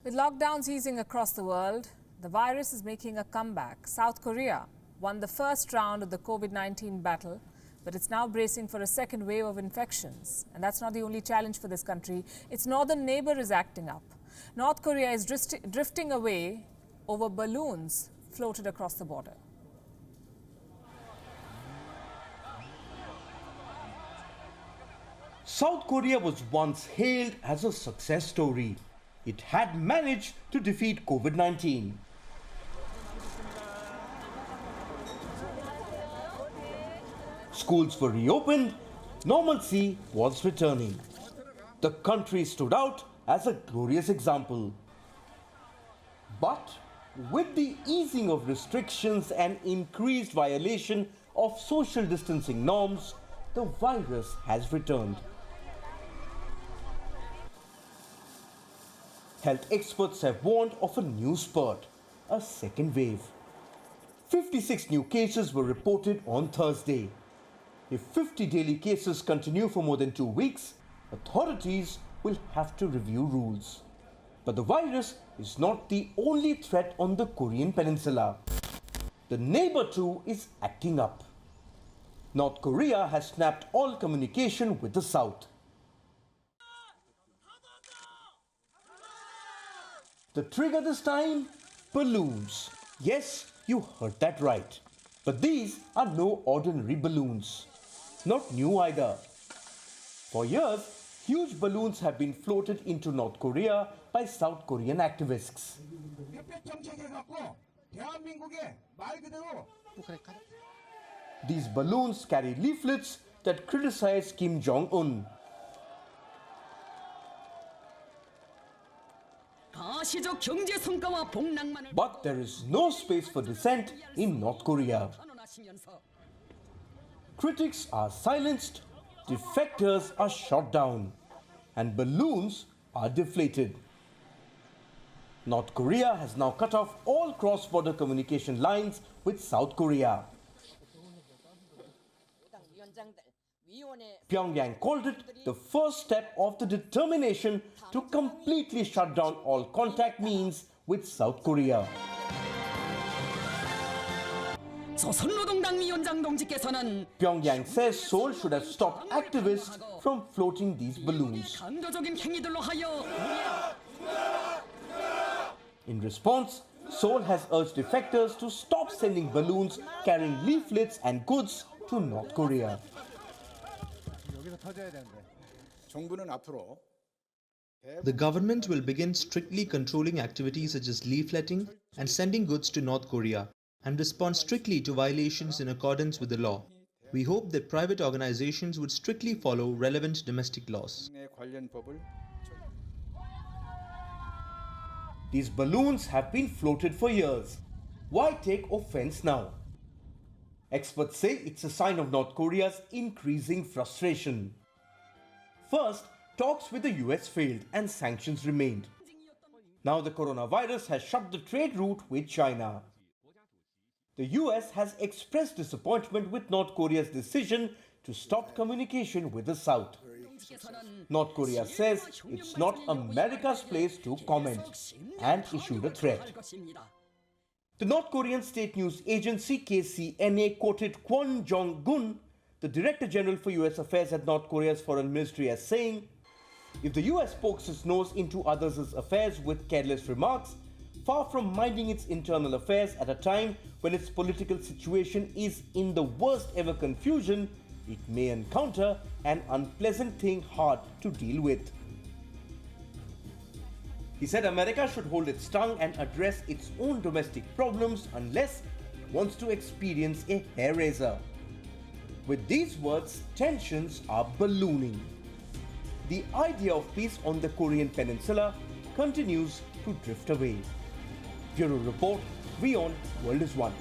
With lockdowns easing across the world, the virus is making a comeback. South Korea won the first round of the COVID-19 battle, but it's now bracing for a second wave of infections. And that's not the only challenge for this country. Its northern neighbor is acting up. North Korea is drifting away over balloons floated across the border. South Korea was once hailed as a success story. It had managed to defeat COVID-19. Schools were reopened, normalcy was returning. The country stood out as a glorious example. But with the easing of restrictions and increased violation of social distancing norms, the virus has returned. Health experts have warned of a new spurt, a second wave. 56 new cases were reported on Thursday. If 50 daily cases continue for more than 2 weeks, authorities will have to review rules. But the virus is not the only threat on the Korean peninsula. The neighbor too is acting up. North Korea has snapped all communication with the South. The trigger this time? Balloons. Yes, you heard that right. But these are no ordinary balloons. Not new either. For years, huge balloons have been floated into North Korea by South Korean activists. These balloons carry leaflets that criticize Kim Jong-un. But there is no space for dissent in North Korea. Critics are silenced, defectors are shot down, and balloons are deflated. North Korea has now cut off all cross-border communication lines with South Korea. Pyongyang called it the first step of the determination to completely shut down all contact means with South Korea. Pyongyang says Seoul should have stopped activists from floating these balloons. In response, Seoul has urged defectors to stop sending balloons carrying leaflets and goods to North Korea. The government will begin strictly controlling activities such as leafletting and sending goods to North Korea and respond strictly to violations in accordance with the law. We hope that private organizations would strictly follow relevant domestic laws. These balloons have been floated for years. Why take offense now? Experts say it's a sign of North Korea's increasing frustration. First, talks with the US failed and sanctions remained. Now the coronavirus has shut the trade route with China. The US has expressed disappointment with North Korea's decision to stop communication with the South. North Korea says it's not America's place to comment and issued a threat. The North Korean state news agency KCNA quoted Kwon Jong-gun, the Director General for US Affairs at North Korea's Foreign Ministry, as saying, "If the US pokes its nose into others' affairs with careless remarks, far from minding its internal affairs at a time when its political situation is in the worst ever confusion, it may encounter an unpleasant thing hard to deal with." He said America should hold its tongue and address its own domestic problems unless it wants to experience a hair raiser. With these words, tensions are ballooning. The idea of peace on the Korean peninsula continues to drift away. Bureau Report, WION World is One.